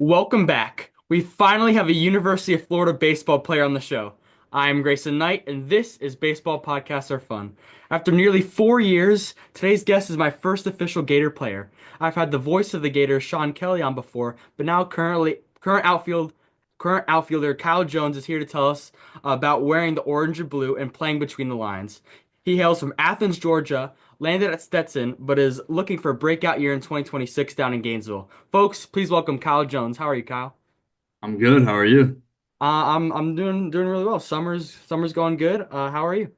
Welcome back. We finally have a University of Florida baseball player on the show. I'm Grayson Knight, and this is Baseball Podcasts Are Fun. After nearly 4 years, today's guest is my first official Gator player. I've had the voice of the Gators, Sean Kelly, on before, but now current outfielder Kyle Jones is here to tell us about wearing the orange and blue and playing between the lines. He hails from Athens, Georgia, landed at Stetson, but is looking for a breakout year in 2026 down in Gainesville. Folks, please welcome Kyle Jones. How are you, Kyle? I'm good. How are you? I'm doing really well. Summer's going good. How are you?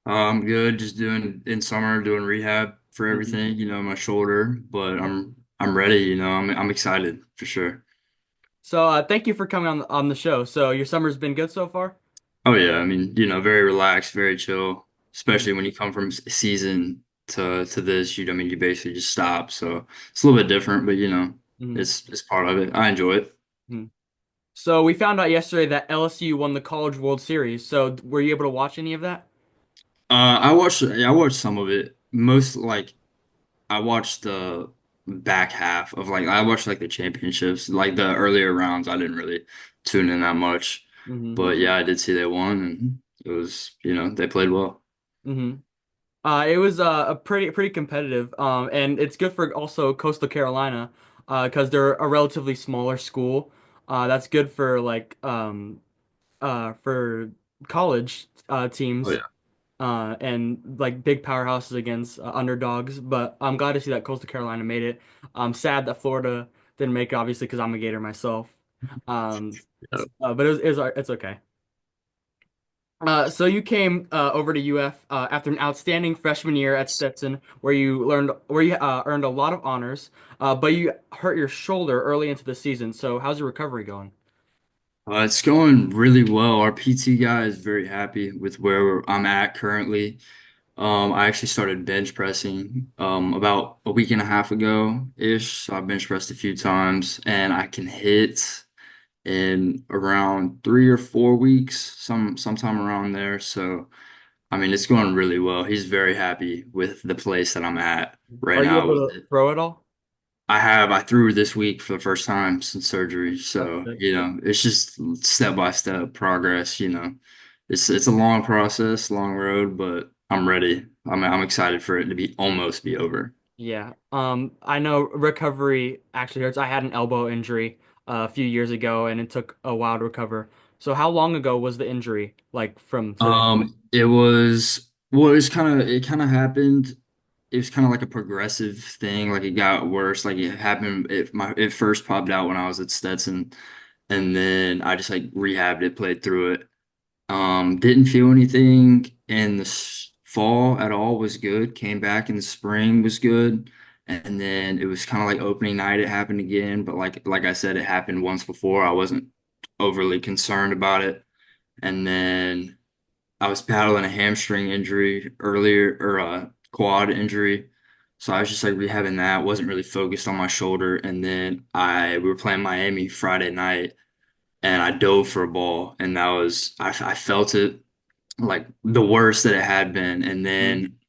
I'm good. Just doing in summer, doing rehab for Mhm. everything, my shoulder, but I'm ready, I'm excited for sure. So, thank you for coming on the show. So, your summer's been good so far? Oh yeah, I mean, very relaxed, very chill, Mhm. especially when you come from season to this, I mean, you basically just stop. So it's a little bit different, but Mhm. it's part of it. I enjoy it. Mhm. So, we found out yesterday that LSU won the College World Series. So, were you able to watch any of that? I watched some of it. Most like I watched the back half of I watched the championships, like the earlier rounds. I didn't really tune in that much, hmm but yeah, I did see they won, and it was they played well. hmm It was a pretty competitive. And it's good for also Coastal Carolina, because they're a relatively smaller school. That's good for for college Oh teams yeah. and like big powerhouses against underdogs. But I'm glad to see that Coastal Carolina made it. I'm sad that Florida didn't make it, obviously, because I'm a Gator myself. Um, Yeah. but it's okay. So you came over to UF after an outstanding freshman year at Stetson, where you earned a lot of honors, but you hurt your shoulder early into the season. So how's your recovery going? It's going really well. Our PT guy is very happy with where I'm at currently. I actually started bench pressing about a week and a half ago ish. So I bench pressed a few times, and I can hit in around 3 or 4 weeks, sometime around there. So I mean, it's going really well. He's very happy with the place that I'm at right Are you now able with to it. throw it all? I threw this week for the first time since surgery. That's So, good. it's just step by step progress. It's a long process, long road, but I'm ready. I'm excited for it to be almost be over. Yeah. I know recovery actually hurts. I had an elbow injury a few years ago, and it took a while to recover. So how long ago was the injury, like from today? It was well, it kind of happened. It was kind of like a progressive thing. Like it got worse. Like it happened. It first popped out when I was at Stetson, and then I just rehabbed it, played through it. Didn't feel anything in the fall at all. Was good. Came back in the spring, was good, and then it was kind of like opening night. It happened again, but like I said, it happened once before. I wasn't overly concerned about it, and then I was battling a hamstring injury earlier, or a quad injury. So I was just rehabbing that, wasn't really focused on my shoulder. And then we were playing Miami Friday night, and I dove for a ball, and I felt it like the worst that it had been. And Mm.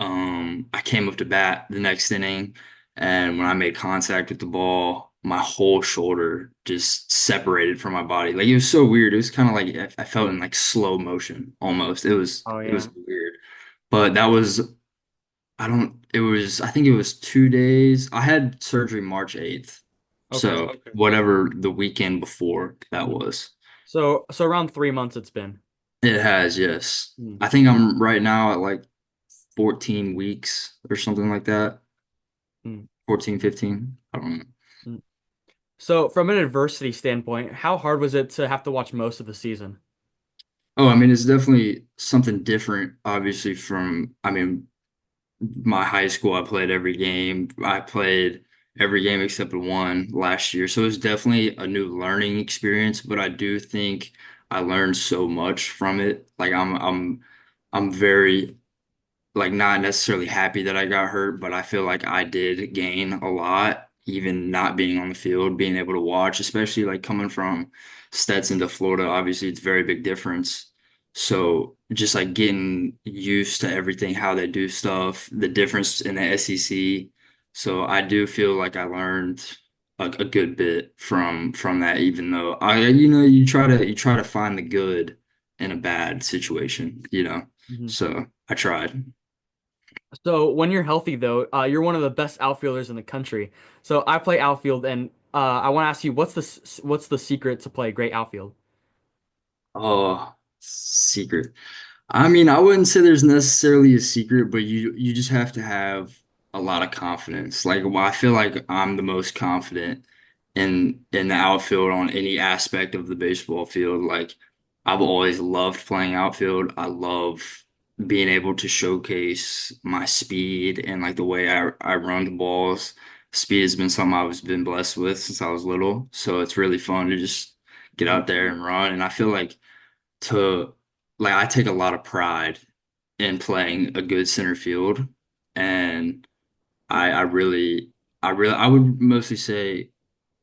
then I came up to bat the next inning, and when I made contact with the ball, my whole shoulder just separated from my body. Like it was so weird. It was kind of like I felt in slow motion almost. It was Oh it was yeah. weird. But that was I don't it was I think it was 2 days. I had surgery March 8th. Okay. So whatever the weekend before that Mhm. was. So around 3 months it's been. It has, yes. Mm. I think I'm right now at 14 weeks or something like that. Mm. 14, 15. I don't know. Mm. So from an adversity standpoint, how hard was it to have to watch most of the season? Oh, I mean, it's definitely something different, obviously, my high school. I played every game. I played every game except one last year. So it's definitely a new learning experience, but I do think I learned so much from it. I'm very not necessarily happy that I got hurt, but I feel like I did gain a lot, even not being on the field, being able to watch, especially coming from Stetson to Florida. Obviously, it's a very big difference. So just getting used to everything, how they do stuff, the difference in the SEC. So I do feel like I learned a good bit from that, even though you try to find the good in a bad situation, you know. Mhm. So I tried. So when you're healthy, though, you're one of the best outfielders in the country. So I play outfield, and I want to ask you, what's the secret to play great outfield? Oh, secret. I mean, I wouldn't say there's necessarily a secret, but you just have to have a lot of confidence. Like, well, I feel like I'm the most confident in the outfield on any aspect of the baseball field. Like, I've always loved playing outfield. I love being able to showcase my speed and like the way I run the balls. Speed has been something I've been blessed with since I was little, so it's really fun to just get Mhm. out there and run. And I feel like to like I take a lot of pride in playing a good center field, and I really I would mostly say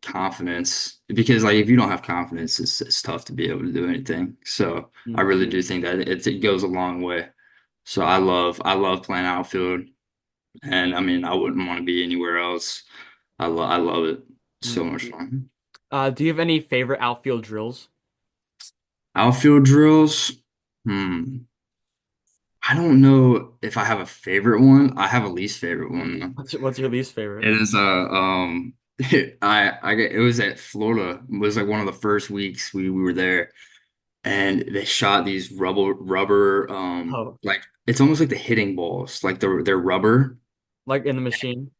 confidence, because like if you don't have confidence, it's tough to be able to do anything. So I Mhm. really do think that it goes a long way. So I love playing outfield, and I mean I wouldn't want to be anywhere else. I love it. So Mhm. much fun. Do you have any favorite outfield drills? Outfield drills. Hmm. I don't know if I have a favorite one. I have a least favorite one though. What's your least favorite? It is it was at Florida. It was like one of the first weeks we were there, and they shot these rubber Oh, like it's almost like the hitting balls, like they're rubber. like in the machine?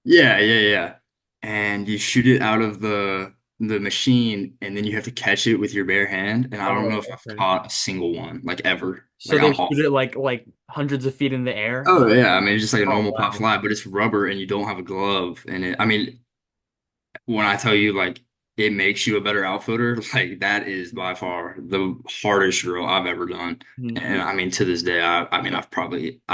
Yeah. And you shoot it out of the machine, and then you have to catch it with your bare hand. And I don't know Oh, if I've okay. caught a single one, like ever. So Like they I'm shoot awful. it like hundreds of feet in the air. Oh yeah, I mean it's just like a Oh normal pop wow. fly, but it's rubber and you don't have a glove. And I mean, when I tell you like it makes you a better outfielder, like that is by far the hardest drill I've ever done. Mhm. And I mean to this day, I mean I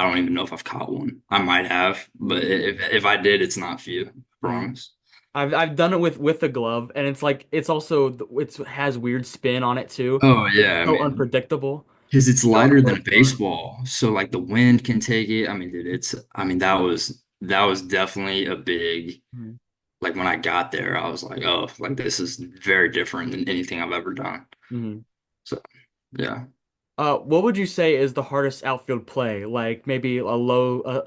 don't even know if I've caught one. I might have, but if I did, it's not few. I Mhm. promise. I've done it with the glove, and it's like it's also it's has weird spin on it too. Oh It's yeah, I so mean, unpredictable. because it's So lighter than a it's fun. baseball, so like the wind can take it. I mean, dude, it's I mean that was definitely a big. Mhm. Like when I got there, I was like, oh, like this is very different than anything I've ever done. Mhm. So, yeah. What would you say is the hardest outfield play? Like maybe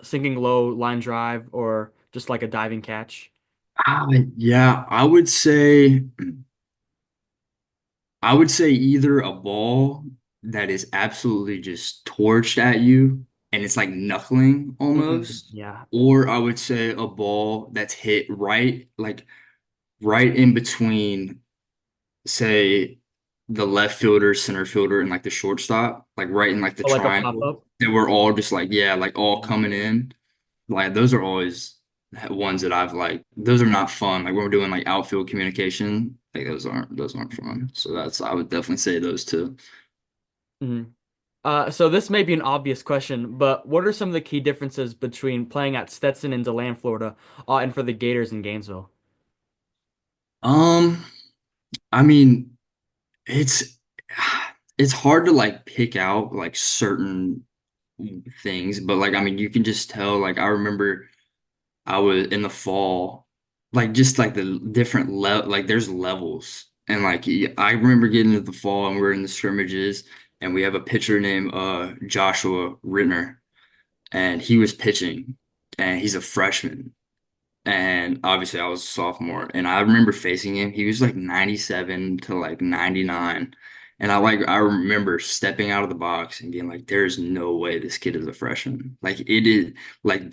sinking low line drive, or just like a diving catch? Ah, yeah, I would say either a ball that is absolutely just torched at you and it's like knuckling Mhm. almost, Yeah. or I would say a ball that's hit right in between, say, the left fielder, center fielder, and like the shortstop, like right in like the Oh, like a pop triangle. up. They were all just like, yeah, like all coming in. Like those are always ones that I've like. Those are not fun. Like when we're doing like outfield communication, like those aren't fun. So that's I would definitely say those two. Mhm. So this may be an obvious question, but what are some of the key differences between playing at Stetson in DeLand, Florida, and for the Gators in Gainesville? Um, I mean, it's it's hard to like pick out like certain things, but like I mean, you can just tell. Like I remember I was in the fall, like just like the different level, like there's levels. And like I remember getting into the fall and we're in the scrimmages and we have a pitcher named Joshua Rittner and he was pitching and he's a freshman. And obviously I was a sophomore and I remember facing him. He was like 97 to like 99. And I remember stepping out of the box and being like, there's no way this kid is a freshman. Like it is like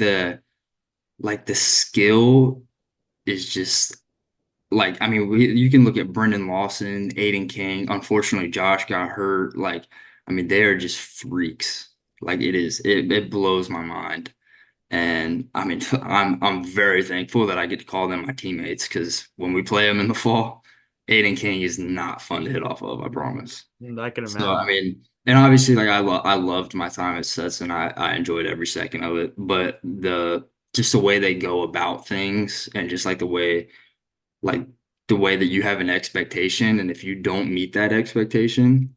the skill is just like I mean you can look at Brendan Lawson, Aiden King. Unfortunately, Josh got hurt. Like I mean they are just freaks. Like it blows my mind. And I mean I'm very thankful that I get to call them my teammates because when we play them in the fall, Aiden King is not fun to hit off of, I promise. I can So I imagine. mean, and obviously, like I loved my time at Stetson. I enjoyed every second of it. But just the way they go about things, and just like the way that you have an expectation, and if you don't meet that expectation,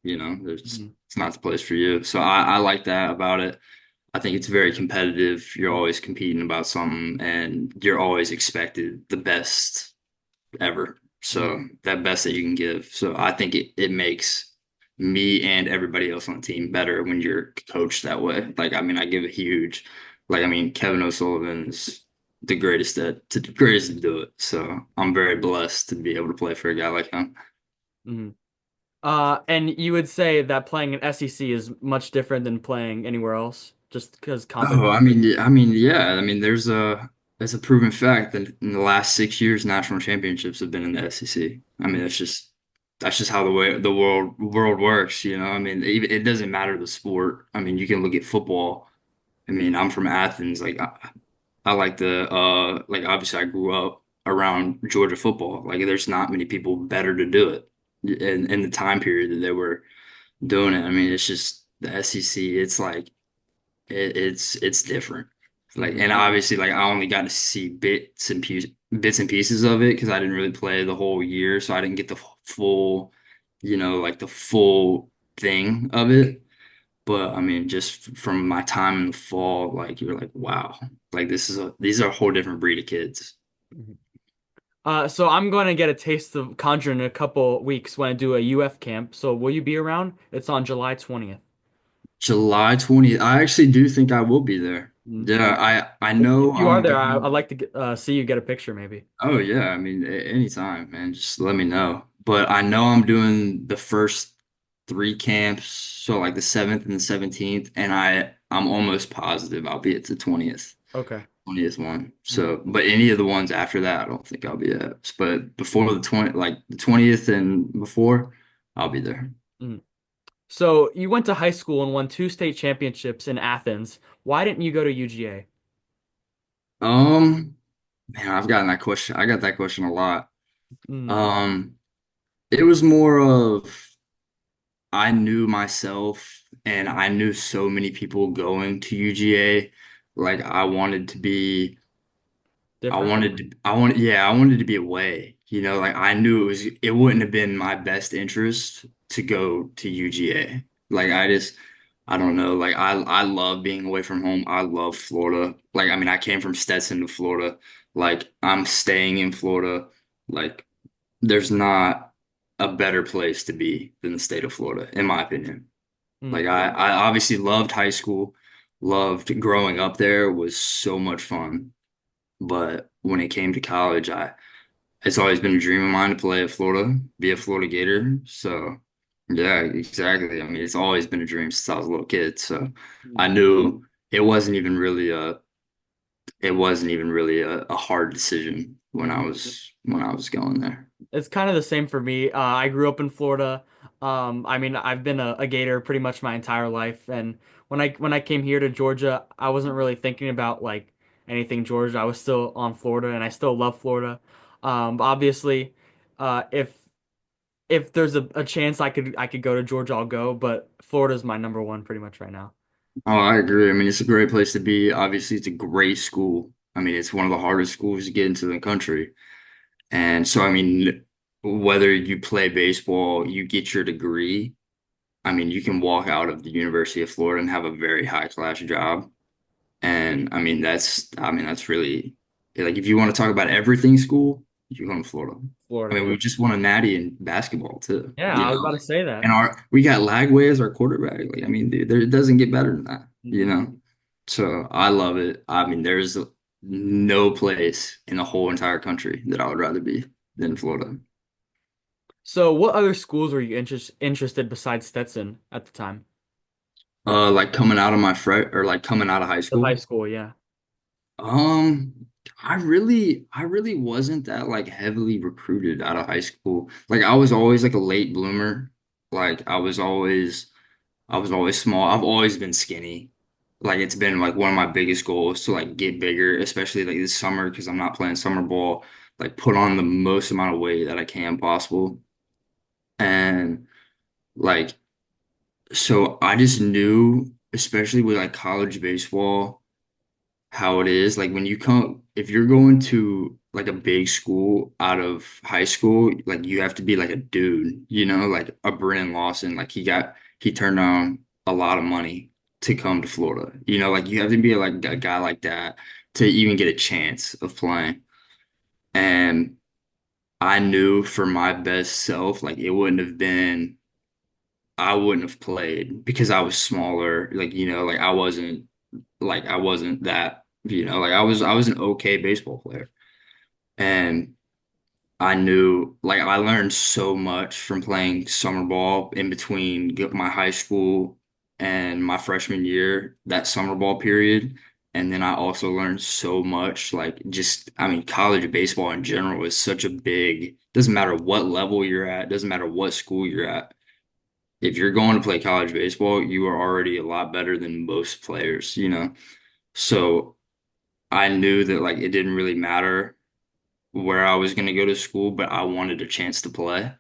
there's Mhm. it's not the place for you. So I like that about it. I think it's very competitive. You're Mm, always competing about something, and you're always expected the best ever. mm, So that best that you can give. So I think it makes me and everybody else on the team better when you're coached that way. Like, I mean, I give a huge, like, I mean, Kevin O'Sullivan's the greatest to do it. So I'm very blessed to be able to play for a guy like him. mm. And you would say that playing in SEC is much different than playing anywhere else, just because Oh, competition. yeah. I mean, there's a proven fact that in the last 6 years, national championships have been in the SEC. I mean, that's just how the way the world works, you know. I mean, it doesn't matter the sport. I mean, you can look at football. I mean, I'm from Athens. Like, I like like obviously I grew up around Georgia football. Like, there's not many people better to do it in the time period that they were doing it. I mean, it's just the SEC. It's like it's different. Like, Hmm. and obviously, like I only got to see bits and pieces of it because I didn't really play the whole year, so I didn't get the full, like the full thing of it. But I mean, just from my time in the fall, like you're like, wow, like these are a whole different breed of kids. So I'm going to get a taste of Conjure in a couple weeks when I do a UF camp. So will you be around? It's on July 20th. July 20th. I actually do think I will be there. Mm. Yeah, I If know you are I'm there, going. I'd like to see you get a picture, maybe. Oh yeah, I mean anytime, man. Just let me know. But I know I'm doing the first three camps, so like the 7th and the 17th, and I'm almost positive I'll be at the Okay. 20th one. Mm. So, but any of the ones after that, I don't think I'll be at. But before the 20th and before, I'll be there. Mm. So you went to high school and won two state championships in Athens. Why didn't you go to UGA? Um, Man, I've gotten that question. I got that question a lot. Mm. Um, it was more of I knew myself and I knew so many people going to UGA. Like Different? I wanted to be away. You know, like I knew it wouldn't have been my best interest to go to UGA. Like I don't know. Like I love being away from home. I love Florida. Like I mean, I came from Stetson to Florida. Like I'm staying in Florida. Like there's not a better place to be than the state of Florida, in my opinion. Mm. Like I obviously loved high school, loved growing up there, was so much fun. But when it came to college, I it's always been a dream of mine to play at Florida, be a Florida Gator. So yeah, exactly. I mean, it's always been a dream since I was a little kid. So I Mm. knew it wasn't even really a hard decision when Mm. I was going there. It's kind of the same for me. I grew up in Florida. I mean, I've been a Gator pretty much my entire life, and when I came here to Georgia, I wasn't really thinking about like anything Georgia. I was still on Florida, and I still love Florida. But obviously, if there's a chance I could go to Georgia, I'll go. But Florida's my number one pretty much right now. Oh, I agree. I mean, it's a great place to be. Obviously, it's a great school. I mean, it's one of the hardest schools to get into the country. And so, I mean, whether you play baseball, you get your degree, I mean, you can walk out of the University of Florida and have a very high class job. And I mean, that's really like if you want to talk about everything school, you go to Florida. I Florida, mean, yeah. we just won a natty in basketball too, Yeah, you I was know. about to say And that. we got Lagway as our quarterback. Like, I mean, dude, it doesn't get better than that, you Mm-mm. know. So I love it. I mean, there's no place in the whole entire country that I would rather be than Florida. So, what other schools were you interested besides Stetson at the time Like coming out of like coming out of high of high school. school? Yeah. Um, I really wasn't that like heavily recruited out of high school. Like I was always like a late bloomer. Like I was always small. I've always been skinny. Like it's been like one of my biggest goals to like get bigger, especially like this summer because I'm not playing summer ball. Like put on the most amount of weight that I can possible. And like so I just knew, especially with like college baseball, how it is. Like when you come, if you're going to like a big school out of high school, like you have to be like a dude, you know, like a Brennan Lawson. Like he turned down a lot of money to come to Florida. You know, like you have to be like a guy like that to even get a chance of playing. And I knew for my best self, like it wouldn't have been, I wouldn't have played because I was smaller. Like, you know, like I wasn't that, you know, like I was an okay baseball player. And I knew, like, I learned so much from playing summer ball in between my high school and my freshman year, that summer ball period. And then I also learned so much, like, just, I mean, college baseball in general is such a big, doesn't matter what level you're at, doesn't matter what school you're at. If you're going to play college baseball, you are already a lot better than most players, you know? So I knew that, like, it didn't really matter where I was going to go to school, but I wanted a chance to play.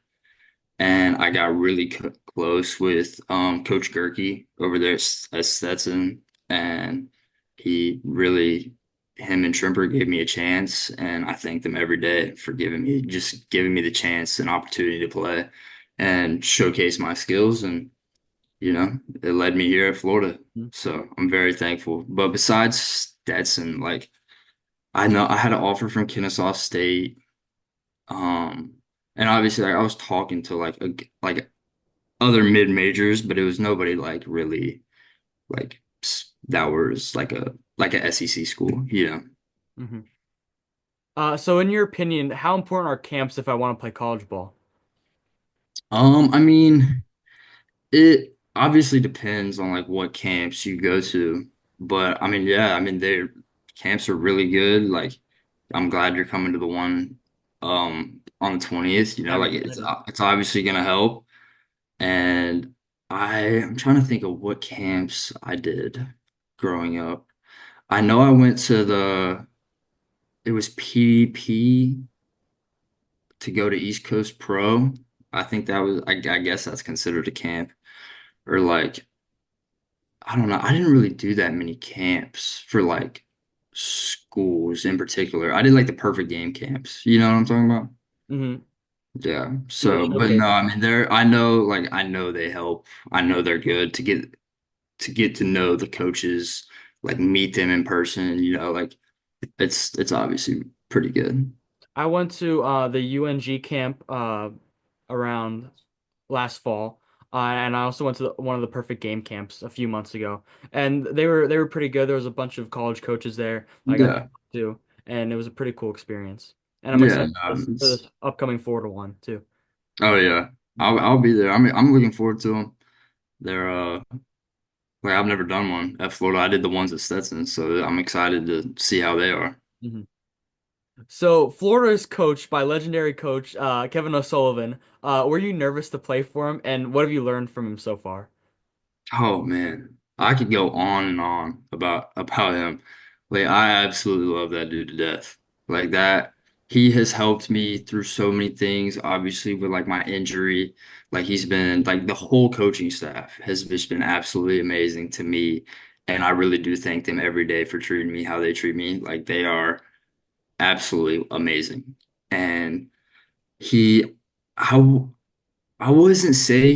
And I got really close with Coach Gerke over there at Stetson, and he really, him and Trimper gave me a chance, and I thank them every day for giving me the chance and opportunity to play and showcase my skills, and you know, it led me here at Florida. Mhm. So I'm very thankful. But besides Stetson, like I know I had an offer from Kennesaw State. Um, and obviously, like, I was talking to like other mid majors, but it was nobody like really that was like a SEC school, you know. Mhm. So in your opinion, how important are camps if I want to play college ball? I mean, it obviously depends on like what camps you go to, but I mean, yeah, I mean, their camps are really good. Like, I'm glad you're coming to the one on the 20th. You know, I'm like excited. it's obviously gonna help. And I'm trying to think of what camps I did growing up. I know I went to it was PDP to go to East Coast Pro. I think I guess that's considered a camp. Or like, I don't know. I didn't really do that many camps for like schools in particular. I did like the perfect game camps. You know what I'm talking about? Hmm. Yeah. Yeah, the So, but no, showcase. I mean, I know they help. I know they're good to get to know the coaches, like meet them in person, you know, like it's obviously pretty good. I went to the UNG camp around last fall, and I also went to one of the Perfect Game camps a few months ago, and they were pretty good. There was a bunch of college coaches there that I got to Yeah. talk to, and it was a pretty cool experience. And I'm Yeah, excited no, for this upcoming Florida one too. oh yeah. Mhm. I'll be there. I'm looking forward to them. They're like I've never done one at Florida. I did the ones at Stetson, so I'm excited to see how they are. Mhm. So Florida is coached by legendary coach Kevin O'Sullivan. Were you nervous to play for him, and what have you learned from him so far? Oh man, I could go on and on about him. Like I absolutely love that dude to death. Like that, he has helped me through so many things. Obviously, with like my injury, like he's been like the whole coaching staff has just been absolutely amazing to me, and I really do thank them every day for treating me how they treat me. Like they are absolutely amazing, and he, how. I wouldn't say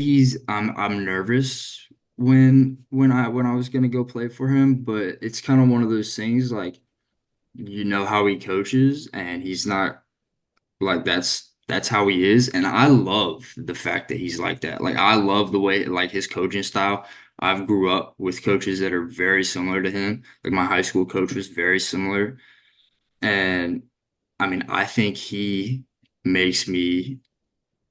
I'm nervous when I was gonna go play for him, but it's kind of one of those things like you know how he coaches and he's not like that's how he is, and I love the fact that he's like that. Like I love the way like his coaching style. I've grew up with coaches that are very similar to him. Like my high school coach was very similar, and I mean I think he makes me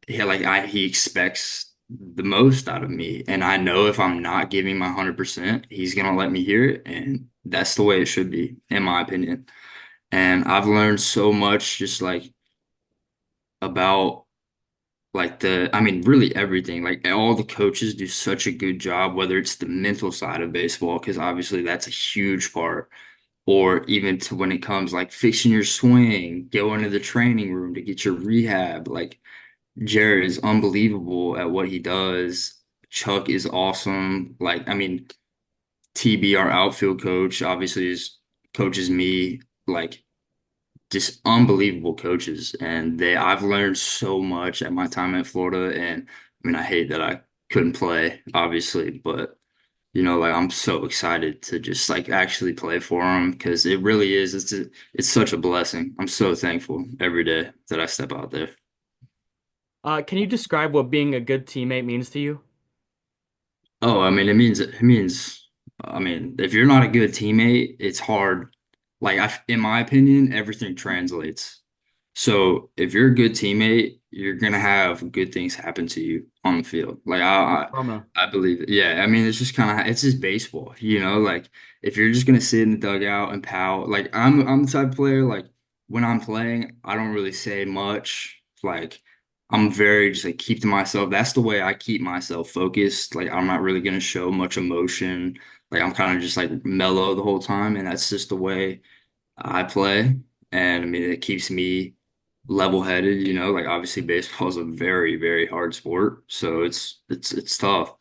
he expects the most out of me, and I know if I'm not giving my 100%, he's gonna let me hear it, and that's the way it should be, in my opinion. And I've learned so much just like about I mean, really everything. Like all the coaches do such a good job, whether it's the mental side of baseball, because obviously that's a huge part, or even to when it comes like fixing your swing, going to the training room to get your rehab, like. Jared is unbelievable at what he does. Chuck is awesome. Like, I mean, TB, our outfield coach, obviously is coaches me. Like, just unbelievable coaches. And I've learned so much at my time at Florida. And I mean, I hate that I couldn't play, obviously, but Like I'm so excited to just like actually play for him because it really is. It's such a blessing. I'm so thankful every day that I step out there. Can you describe what being a good teammate means to you? Oh, I mean, I mean, if you're not a good teammate, it's hard. Like, in my opinion, everything translates. So, if you're a good teammate, you're gonna have good things happen to you on the field. Like, Roma. I believe it. Yeah, I mean, it's just kind of, it's just baseball, Like, if you're just gonna sit in the dugout and pout, like, I'm the type of player. Like, when I'm playing, I don't really say much. Like. I'm very just like keep to myself. That's the way I keep myself focused. Like I'm not really gonna show much emotion. Like I'm kind of just like mellow the whole time, and that's just the way I play. And I mean, it keeps me level-headed. Like obviously baseball is a very, very hard sport, so it's tough.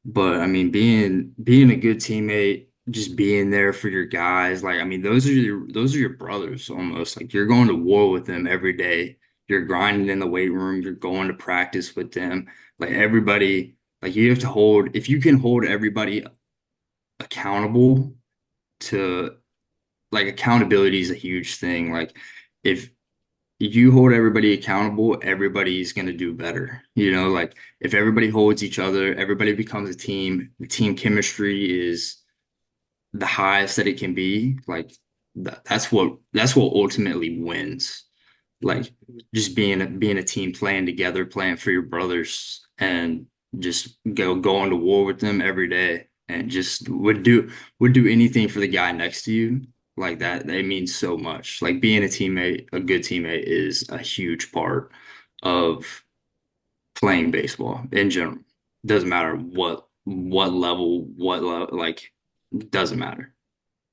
But I mean, being a good teammate, just being there for your guys, like I mean, those are your brothers almost. Like you're going to war with them every day. You're grinding in the weight room, you're going to practice with them. Like everybody, like you have to hold, if you can hold everybody accountable to like accountability is a huge thing. Like if you hold everybody accountable, everybody's going to do better. Like if everybody holds each other, everybody becomes a team. The team chemistry is the highest that it can be. Like that's what ultimately wins. Like just being a team, playing together, playing for your brothers, and just going to war with them every day, and just would do anything for the guy next to you. Like that, it means so much. Like being a good teammate is a huge part of playing baseball in general. Doesn't matter what level, like doesn't matter.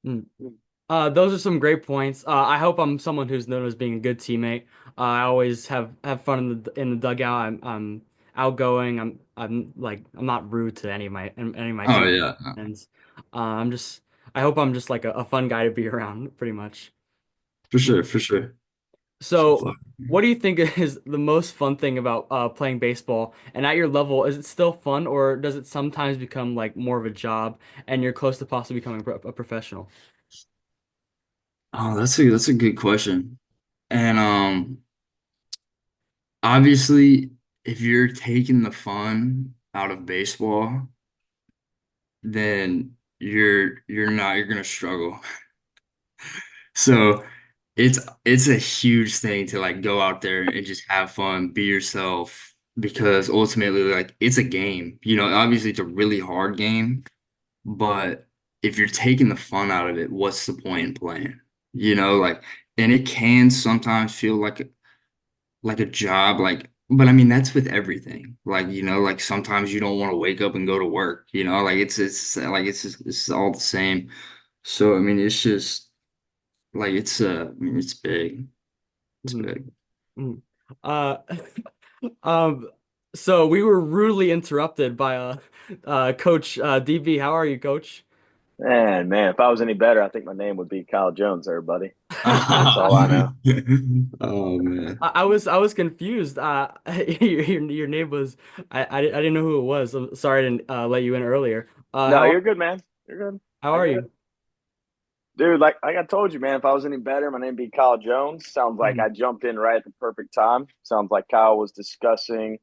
Mm. Those are some great points. I hope I'm someone who's known as being a good teammate. I always have fun in the dugout. I'm outgoing. I'm not rude to any of my Oh team yeah, friends. I'm just I hope I'm just like a fun guy to be around, pretty much. for Mm. sure, for sure. So, what do you think is the most fun thing about playing baseball? And at your level, is it still fun, or does it sometimes become like more of a job, and you're close to possibly becoming a professional? Oh, that's a good question. And obviously, if you're taking the fun out of baseball, then you're gonna struggle. So it's a huge thing to like go out there and just have fun, be yourself, because ultimately like it's a game. Obviously it's a really hard game, but if you're taking the fun out of it, what's the point in playing? Like, and it can sometimes feel like a job, but I mean that's with everything. Like, like sometimes you don't want to wake up and go to work, like it's all the same. So I mean it's just like I mean it's big. It's Mhm. big. Mhm. Uh, um, so we were rudely interrupted by Coach DB. How are you, Coach? Man, if I was any better, I think my name would be Kyle Jones, everybody. That's all I know. Oh man. I was confused. Your name was I didn't know who it was. I'm sorry I didn't let you in earlier. No, you're good, man. You're good. How I are get it. you? Dude, like I told you, man, if I was any better, my name'd be Kyle Jones. Sounds like Mhm. I jumped in right at the perfect time. Sounds like Kyle was discussing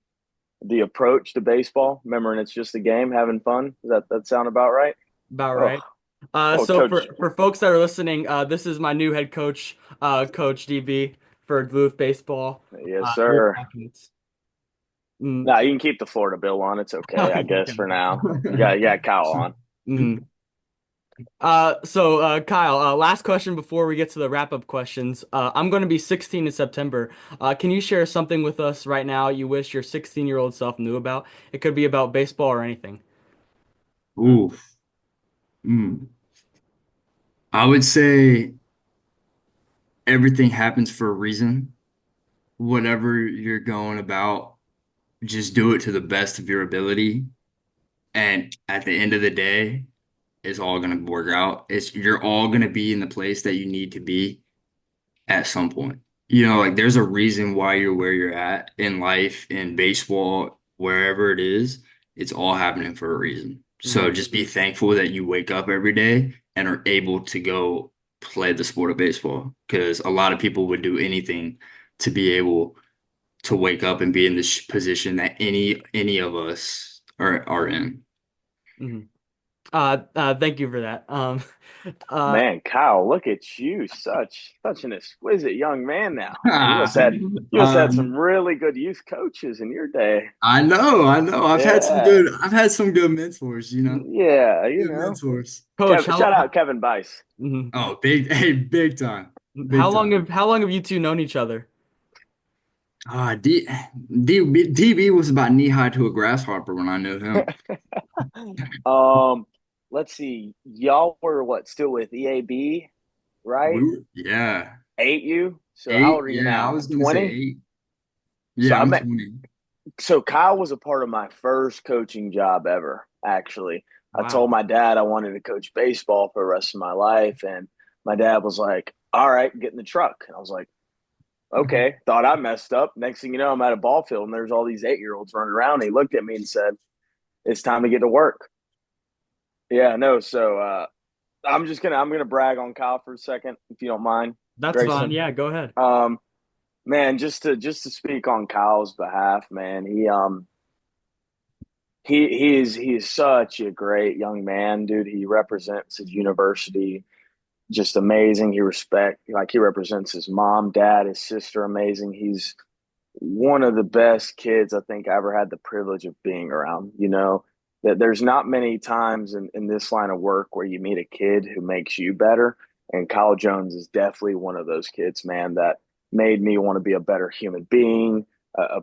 the approach to baseball, remembering it's just a game, having fun. Does that sound about right? About Oh, right. oh, So coach. for folks that are listening, this is my new head coach, Coach DB for Duluth baseball. Yes, Duluth sir. Rockets. Mm. Nah, you can keep the Florida Bill on. It's okay, I guess, Okay. for now. You got Kyle on. Mhm. Kyle, last question before we get to the wrap-up questions. I'm going to be 16 in September. Can you share something with us right now you wish your 16-year-old self knew about? It could be about baseball or anything. Ooh. Mm. I would say everything happens for a reason. Whatever you're going about, just do it to the best of your ability. And at the end of the day, it's all gonna work out. You're all gonna be in the place that you need to be at some point. Like there's a reason why you're where you're at in life, in baseball, wherever it is. It's all happening for a reason. Hmm. So just be thankful that you wake up every day and are able to go play the sport of baseball. Because a lot of people would do anything to be able to wake up and be in this position that any of us are in. Hmm. Thank you for that. Uh, Man, Kyle, look at you, such an exquisite young man now. Man, Ah, you must have had some really good youth coaches in your day. I know, I know. Yeah, I've had some good mentors, yeah, you Good know. mentors. Coach, Shout out Kevin Bice. mhm. Oh, big time. How Big long time. have you two known each other? DB was about knee high to a grasshopper when I knew him. um, let's see, y'all were what still with EAB, right? Yeah. 8U. So how old Eight. are you Yeah, I now? was gonna say 20. eight. So Yeah, I'm 20. Kyle was a part of my first coaching job ever, actually. I Wow. told my dad I wanted to coach baseball for the rest of my life. And my dad was like, all right, get in the truck. And I was like, okay. Thought I messed up. Next thing you know, I'm at a ball field and there's all these 8-year-olds running around. He looked at me and said, it's time to get to work. Yeah, no. So I'm gonna brag on Kyle for a second, if you don't mind, That's fine. Grayson. Yeah, go ahead. Um, man, just to speak on Kyle's behalf, man, he is such a great young man, dude. He represents his university just amazing. He represents his mom, dad, his sister amazing. He's one of the best kids I think I ever had the privilege of being around. That there's not many times in this line of work where you meet a kid who makes you better. And Kyle Jones is definitely one of those kids, man, that made me want to be a better human being, a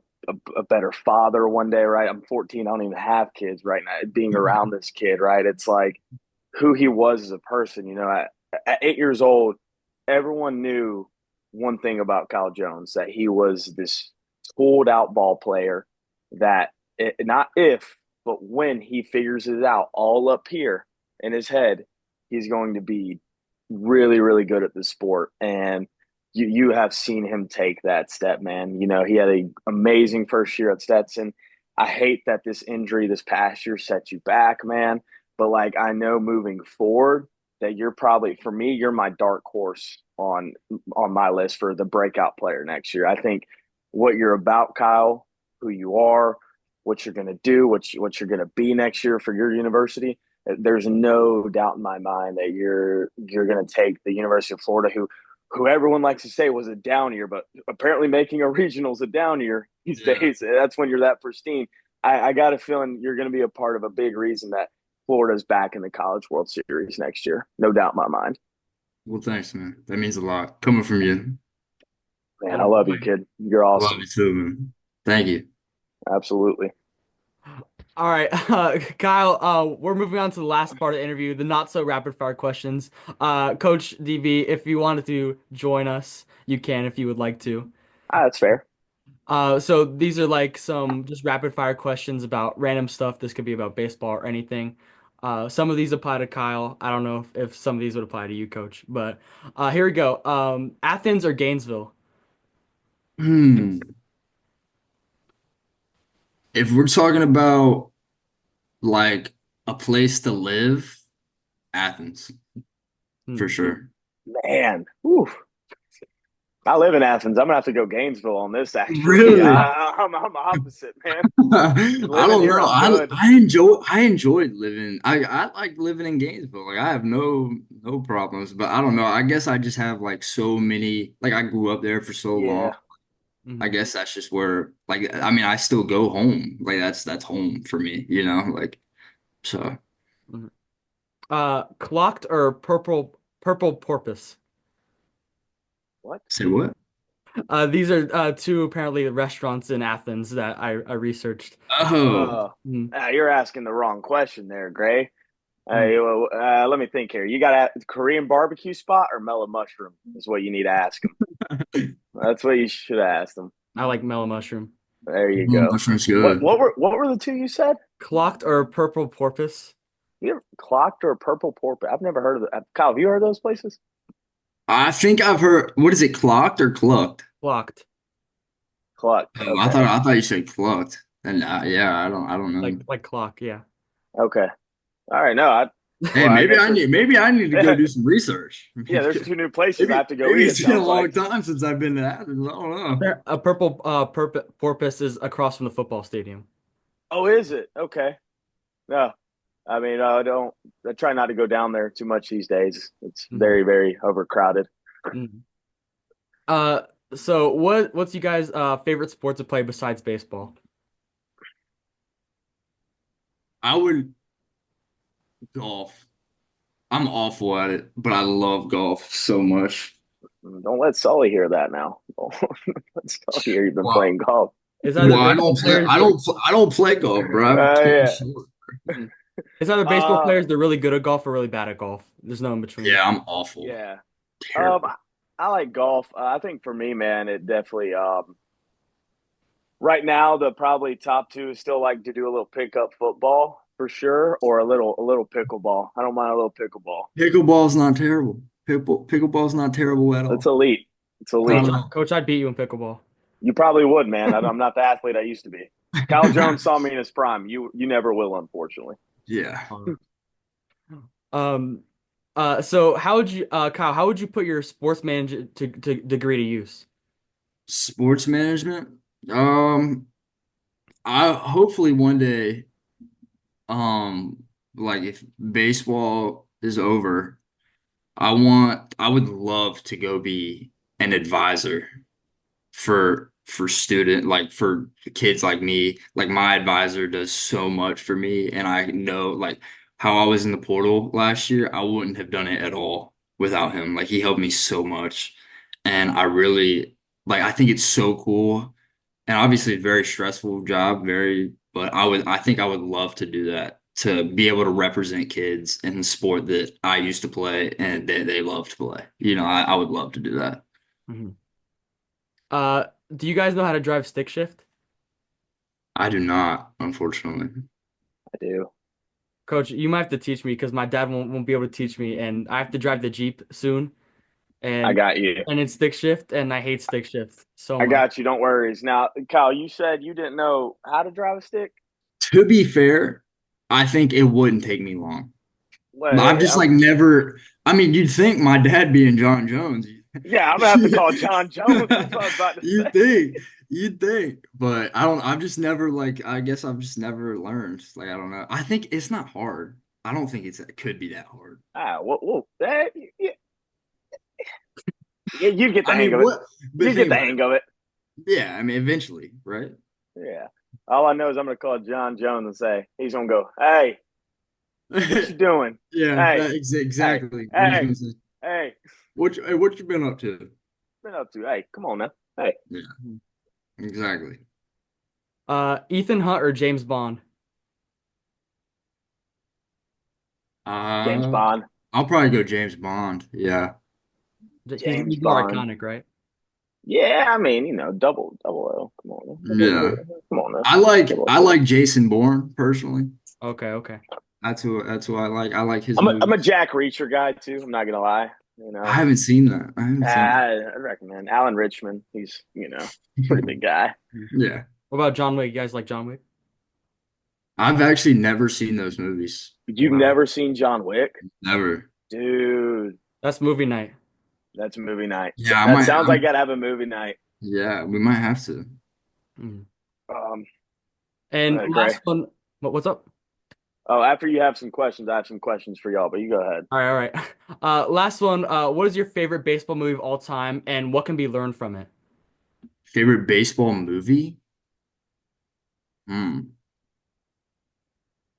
better father one day, right? I'm 14. I don't even have kids right now. Being around this kid, right? It's like who he was as a person. At 8 years old, everyone knew one thing about Kyle Jones, that he was this pulled out ball player that not if, but when he figures it out all up here in his head, he's going to be really, really good at the sport. And you have seen him take that step, man. He had an amazing first year at Stetson. I hate that this injury this past year set you back, man. But like I know moving forward that you're probably for me, you're my dark horse on my list for the breakout player next year. I think what you're about, Kyle, who you are, what you're going to do, what you're going to be next year for your university. There's no doubt in my mind that you're going to take the University of Florida, who everyone likes to say was a down year, but apparently making a regional is a down year these Yeah. days. That's when you're that pristine. I got a feeling you're going to be a part of a big reason that Florida's back in the College World Series next year. No doubt in my mind. Well, thanks, man. That means a lot coming from you. Man, I Oh love you, boy. kid. You're Love awesome. you too, man. Thank you. Absolutely. All right, Kyle, we're moving on to the last part of the interview, the not so rapid fire questions. Coach DB, if you wanted to join us, you can if you would like to. That's fair. So these are like some just rapid fire questions about random stuff. This could be about baseball or anything. Some of these apply to Kyle. I don't know if some of these would apply to you, Coach. But here we go. Athens or Gainesville? Hmm. If we're talking about like a place to live, Athens, for Hmm. sure. Man, whew. I live in Athens. I'm gonna have to go Gainesville on this. Actually, Really? I'm opposite, man. I Living don't here, know. I'm good. I enjoyed living. I like living in Gainesville. Like I have no problems. But I don't know. I guess I just have like so many. Like I grew up there for so long. Yeah, I Hmm. guess that's just where. Like I mean, I still go home. Like that's home for me. Like so. Hmm. Clocked or purple porpoise? what? Say what? These are two apparently restaurants in Athens that I researched. Oh, Uh, Mm, you're asking the wrong question there, Gray. mm. Let me think here. You got a Korean barbecue spot or mellow mushroom is what you need to ask them. That's what you should ask them. I like mellow mushroom. There you well, go. mushrooms What good. what were what were the two you said? Clocked or purple porpoise? You ever clocked or purple porpoise? I've never heard of it. Kyle, have you heard of those places? I think I've heard. What is it? Clocked or clucked? Clocked, Clucked. Oh, Okay. I thought you said clucked. And yeah, I don't know. like clock. Yeah. Okay. All right, no, Hey, well, I guess there's maybe I need to go yeah, do some research. there's two new places I Maybe have to go maybe eat. It it's been a sounds long like. time since I've been to Athens. I don't know. A purple porpoise is across from the football stadium. Oh, is it? Okay. No, I mean, don't. I try not to go down there too much these days. It's Mhm. very overcrowded. Mhm. Uh, so what's you guys' favorite sport to play besides baseball? I would golf. I'm awful at it, but I love golf so much. Don't let Sully hear that now. Don't let Sully hear you've been Wow. playing golf. Is either Well, baseball players I don't play golf, bro. I'm too Yeah. short. Mhm. It's either baseball Uh, players they're really good at golf or really bad at golf. There's no in between. Yeah, I'm awful. yeah. Terrible. I like golf. I think for me, man, it definitely right now the probably top two is still like to do a little pickup football for sure, or a little pickleball. I don't mind a little pickleball. Pickleball's not terrible. Pickleball's not terrible at It's all. elite. It's I don't elite. know. Coach, I'd beat you in pickleball. You probably would, man. I'm not the athlete I used to be. Cal Jones saw me in his prime. You never will, unfortunately. Yeah. Um, so how would you, Kyle, how would you put your sports management to degree to use? Sports management. Um, I hopefully one day, like if baseball is over, I would love to go be an advisor for student like for kids like me. Like my advisor does so much for me, and I know like how I was in the portal last year, I wouldn't have done it at all without him. Like he helped me so much, and I really like I think it's so cool, and obviously a very stressful job, but I think I would love to do that. To be able to represent kids in the sport that I used to play and that they love to play. I would love to do that. Mhm. Do you guys know how to drive stick shift? I do not, unfortunately. I do. Coach, you might have to teach me because my dad won't be able to teach me, and I have to drive the Jeep soon, I and got you. it's stick shift, and I hate stick shift so I much. got you. Don't worry. Now, Kyle, you said you didn't know how to drive a stick. To be fair, I think it wouldn't take me long. I've Wait, just like never. I mean, you'd think my dad being John Jones, yeah, I'm gonna have to call John Jones. That's what I was about to you'd say. think, you'd think, but I don't. I've just never like. I guess I've just never learned. Like I don't know. I think it's not hard. I don't think it could be that hard. Yeah, you get the I hang mean, of it. what? But You get think the about it. hang of it. Yeah, I mean, eventually, right? Yeah. All I know is I'm gonna call John Jones and say he's gonna go, "Hey, what you doing? Yeah, Hey, hey, exactly what he's hey, gonna say. hey, What you been up to? been up to? Hey, come on now. Hey, Yeah, exactly. Ethan Hunt or James Bond? James Uh, Bond. I'll probably go James Bond. Yeah, James He's more Bond. iconic, right? Yeah, I mean, double L. Come on, yeah. come on now. Double I L. like Jason Bourne personally. Okay, okay. That's who I like. I like his I'm a movies. Jack Reacher guy too. I'm not gonna lie. You I know, haven't seen that. I haven't seen I recommend Alan Richmond. He's pretty that. big guy. Yeah, What about John Wick? You guys like John Wick? I've actually never seen those movies. You've Wow, never seen John Wick, Never. dude? that's movie night. That's a movie night. Yeah, I That might. sounds like you gotta have a movie night. Yeah, we might have to. Mhm. Um, And Gray. last one, what's up? Oh, after you have some questions, I have some questions for y'all. But you go ahead. All right, all right. Last one. What is your favorite baseball movie of all time, and what can be learned from it? Favorite baseball movie? Hmm.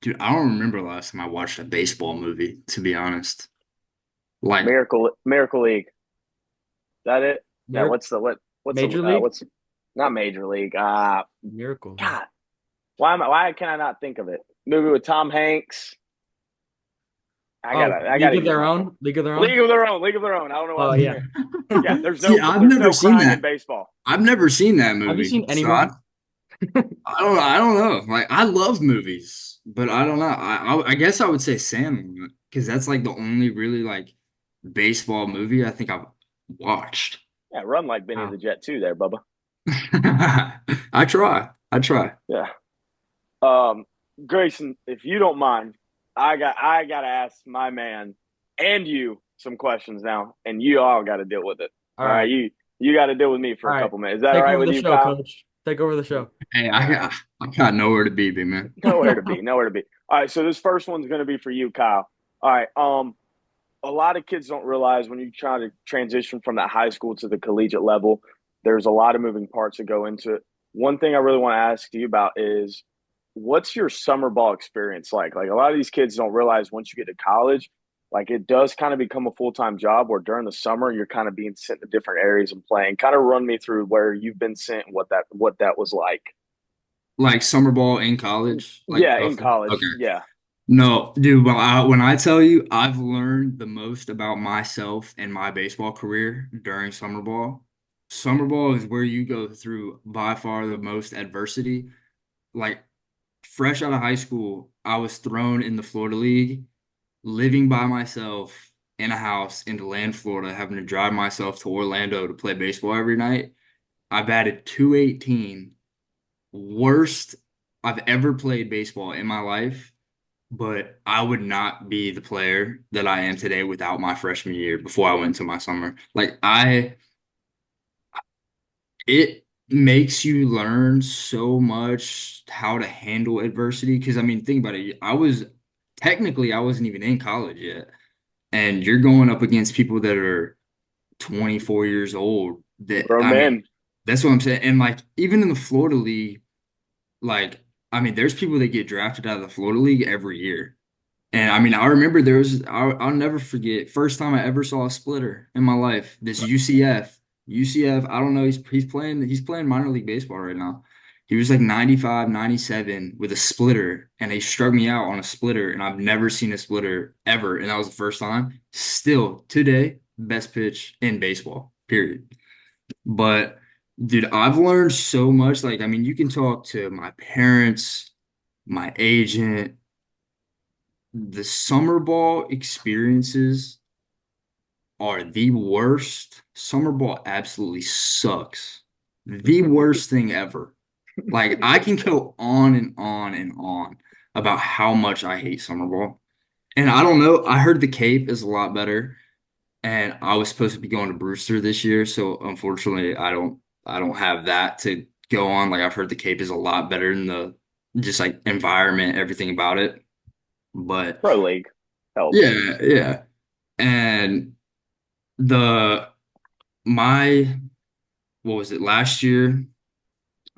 Dude, I don't remember the last time I watched a baseball movie, to be honest. Like, Miracle League. Is that it? No. Mir What's the Major League? what's not Major League? Miracle League. God, why can I not think of it? Movie with Tom Hanks. Oh, I League gotta of use Their my Own. League of Their Own. League of Their Own. League of Their Own. I don't know why I Oh was yeah. there. Yeah, see, there's no crying in baseball. I've never seen that Have you movie. seen any So movie? I don't know. Like, I love movies, but I don't know. I guess I would say Sandlot because that's like the only really like baseball movie I think I've watched. Yeah, run like Benny the Wow. Jet too, there, Bubba. I try. I try. Yeah. Um, Grayson, if you don't mind, I gotta ask my man and you some questions now, and you all got to deal with it. All All right, right. you got to deal with me for All a right. couple minutes. Is that all Take right over with the you, show, Kyle? coach. Take over the show. Hey, All right. I got nowhere to be, big man. Nowhere to be. Nowhere to be. All right. So this first one's going to be for you, Kyle. All right. A lot of kids don't realize when you try to transition from that high school to the collegiate level, there's a lot of moving parts that go into it. One thing I really want to ask you about is what's your summer ball experience like? Like a lot of these kids don't realize once you get to college, like it does kind of become a full-time job where during the summer you're kind of being sent to different areas and playing. Kind of run me through where you've been sent and what that was like. Like summer ball in college, like Yeah, in okay. college. Yeah. No, dude, when I tell you I've learned the most about myself and my baseball career during summer ball. Summer ball is where you go through by far the most adversity. Like fresh out of high school, I was thrown in the Florida League, living by myself in a house in DeLand, Florida, having to drive myself to Orlando to play baseball every night. I batted 218, worst I've ever played baseball in my life, but I would not be the player that I am today without my freshman year before I went to my summer. It makes you learn so much how to handle adversity. Because I mean, think about it. I wasn't even in college yet, and you're going up against people that are 24 years old. That Grown I mean, men. that's what I'm saying. And like even in the Florida League, like I mean, there's people that get drafted out of the Florida League every year. And I mean, I remember I'll never forget, first time I ever saw a splitter in my life, this UCF, I don't know, he's playing minor league baseball right now. He was like 95, 97 with a splitter, and they struck me out on a splitter, and I've never seen a splitter ever. And that was the first time. Still, today, best pitch in baseball, period. But dude, I've learned so much. Like, I mean, you can talk to my parents, my agent, the summer ball experiences are the worst. Summer ball absolutely sucks. The worst thing ever. Like I can go on and on and on about how much I hate summer ball. And I don't know, I heard the Cape is a lot better and I was supposed to be going to Brewster this year, so unfortunately I don't have that to go on. Like I've heard the Cape is a lot better than the just like environment, everything about it. But Pro league helps. yeah, yeah. And the my what was it last year?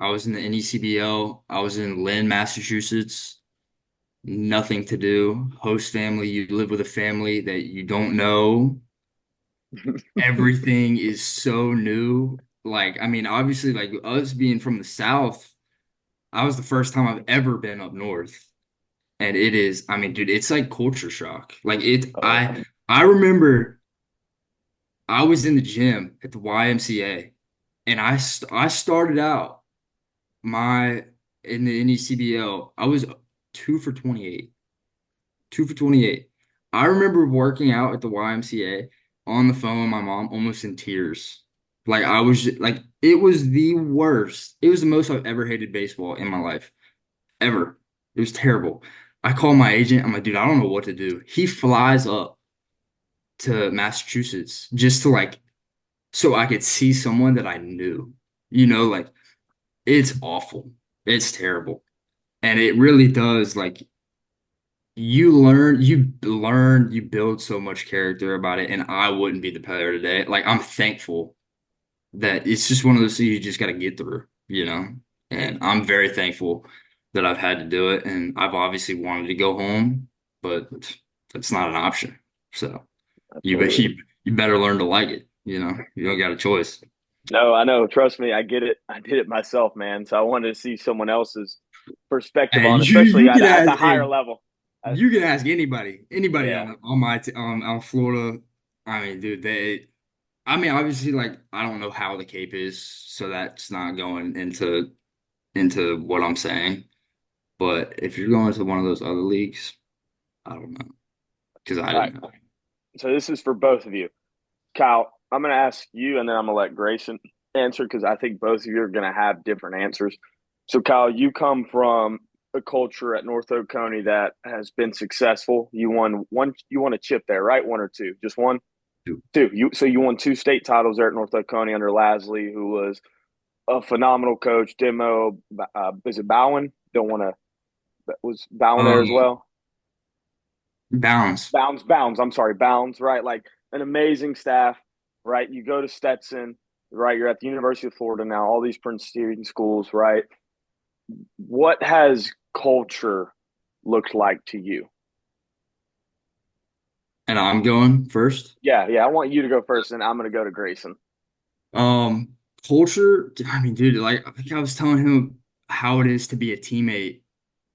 I was in the NECBL. I was in Lynn, Massachusetts. Nothing to do. Host family. You live with a family that you don't know. Everything is so new. Like, I mean, obviously, like us being from the South, I was the first time I've ever been up north. And it is, I mean, dude, it's like culture shock. Oh yeah. I remember I was in the gym at the YMCA and I started out my in the NECBL. I was 2 for 28. 2 for 28. I remember working out at the YMCA on the phone with my mom, almost in tears. Like I was like it was the worst. It was the most I've ever hated baseball in my life. Ever. It was terrible. I call my agent. I'm like, dude, I don't know what to do. He flies up to Massachusetts just to like so I could see someone that I knew. Like it's awful. It's terrible. And it really does like you build so much character about it. And I wouldn't be the player today. Like I'm thankful that it's just one of those things you just got to get through. And I'm very thankful that I've had to do it. And I've obviously wanted to go home, but that's not an option. So you bet Absolutely. you better learn to like it. You don't got a choice. No, I know. Trust me, I get it. I did it myself, man. So I wanted to see someone else's perspective Hey, on, it, you especially you at, can at ask the higher hey, level. you can ask anybody Yeah, on Florida. I mean, dude, I mean, obviously, like I don't know how the Cape is, so that's not going into what I'm saying. But if you're going to one of those other leagues, I don't know because I all right. didn't know. So this is for both of you, Kyle. I'm going to ask you, and then I'm going to let Grayson answer because I think both of you are going to have different answers. So, Kyle, you come from a culture at North Oconee that has been successful? You won one. You won a chip there, right? One or two? Just one? Two. You won two state titles there at North Oconee under Lasley, who was a phenomenal coach. Demo, is it Bowen? Don't want to. Was Bowen there as Um, well? Bounds. Bounds. I'm sorry, Bounds. Right, like an amazing staff. Right, you go to Stetson. Right, you're at the University of Florida now. All these Princeton schools. Right, what has culture looked like to you? And I'm going first. Yeah, yeah. I want you to go first, and I'm going to go to Grayson. Um, Culture, I mean, dude, like I was telling him how it is to be a teammate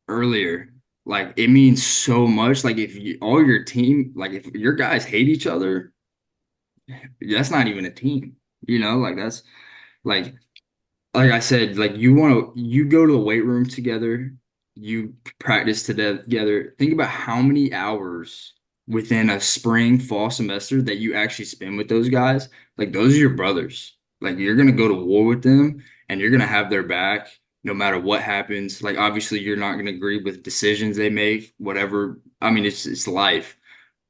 earlier. Like it means so much. Like if you, all your team, like if your guys hate each other, that's not even a team. Like that's like like I said, like you go to the weight room together, you practice together. Think about how many hours within a spring, fall semester that you actually spend with those guys. Like those are your brothers. Like you're gonna go to war with them and you're gonna have their back no matter what happens. Like obviously you're not gonna agree with decisions they make, whatever. I mean, it's life,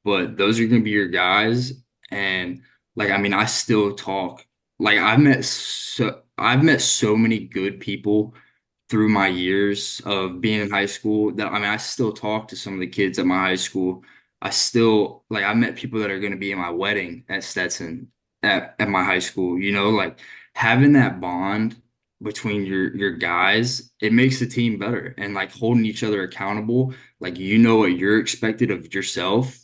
but those are gonna be your guys. And like, I mean, I still talk. Like I've met so many good people through my years of being in high school that I mean I still talk to some of the kids at my high school. I still like I met people that are going to be in my wedding at Stetson at my high school. Like having that bond between your guys, it makes the team better and like holding each other accountable. Like what you're expected of yourself,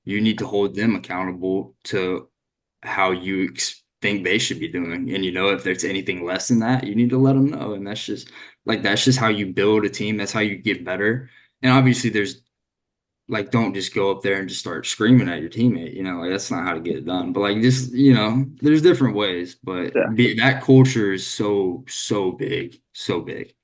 you need to hold them accountable to how you think they should be doing. And if there's anything less than that, you need to let them know. And that's just how you build a team. That's how you get better. And obviously, there's like don't just go up there and just start screaming at your teammate. Like that's not how to get it done. But like just there's different ways. But Yeah. that culture is so big, so big.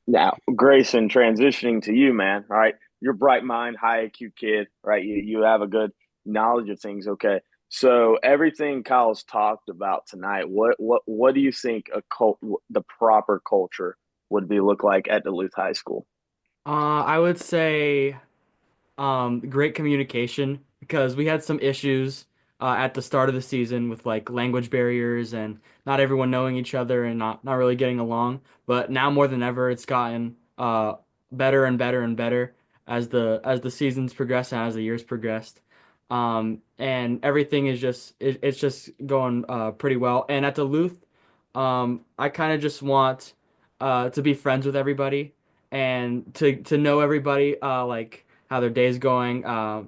Now, Grayson, transitioning to you, man. All right, you're bright mind, high IQ kid. Right, you have a good knowledge of things. Okay, so everything Kyle's talked about tonight. What do you think the proper culture would be look like at Duluth High School? I would say great communication because we had some issues at the start of the season with like language barriers and not everyone knowing each other and not really getting along. But now more than ever, it's gotten better and better and better as the seasons progress and as the years progressed. And everything is it's just going pretty well. And at Duluth, I kind of just want to be friends with everybody and to know everybody like how their day's going,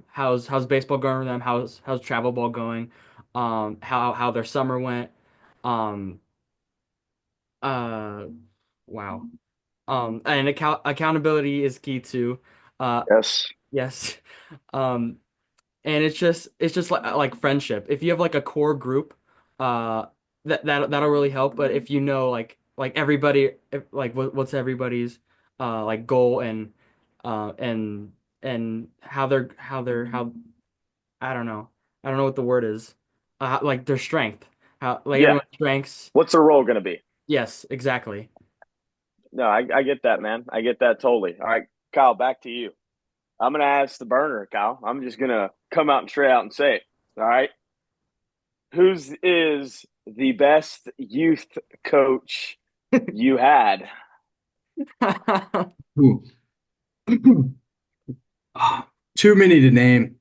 how's baseball going for them, how's travel ball going, how their summer went, um, uh, wow, and accountability is key too, uh, Yes. yes, um, and it's just like friendship. If you have like a core group, uh, that'll really help. But if you know like everybody, like what's everybody's like goal uh and and how I don't know what the word is, like their strength, how like Yeah. everyone's strengths. What's the role going to be? Yes, exactly. No, I get that, man. I get that totally. All right, Kyle, back to you. I'm going to ask the burner, Kyle. I'm just going to come out and straight out and say it. All right. Whose is the best youth coach you had? Ooh. Ah, too many to name.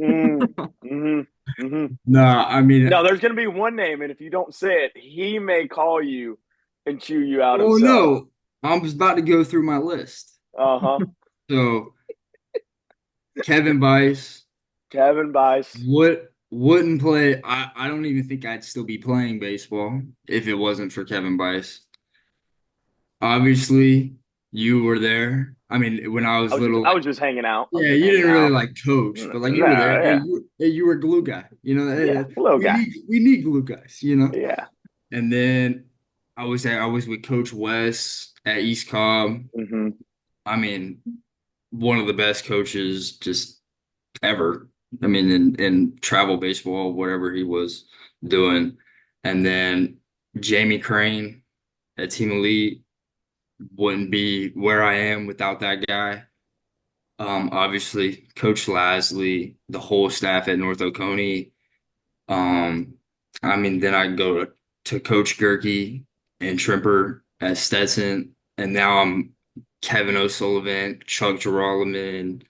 Mm, hmm hmm No, I mean, No, there's going to be one name, and if you don't say it, he may call you and chew you out oh himself. no, I was about to go through my list. Uh huh. So Kevin Bice Kevin Bice. wouldn't play. I don't even think I'd still be playing baseball if it wasn't for Kevin Bice. Obviously, you were there. I mean, when I was little, I like, was just hanging out. I was yeah, just you hanging didn't really out. like coach, No, but like you were there. Hey, yeah, you were glue guy. yeah, little We guy. need glue guys. Yeah. And then I was with Coach Wes at East Cobb. Hmm. I mean, one of the best coaches just ever. I mean, in travel baseball, whatever he was doing. And then Jamie Crane at Team Elite. wouldn't be where I am without that guy. Obviously, Coach Lasley, the whole staff at North Oconee. Um, I mean, then I go to Coach Gerke and Trimper at Stetson, and now I'm Kevin O'Sullivan, Chuck Geralman,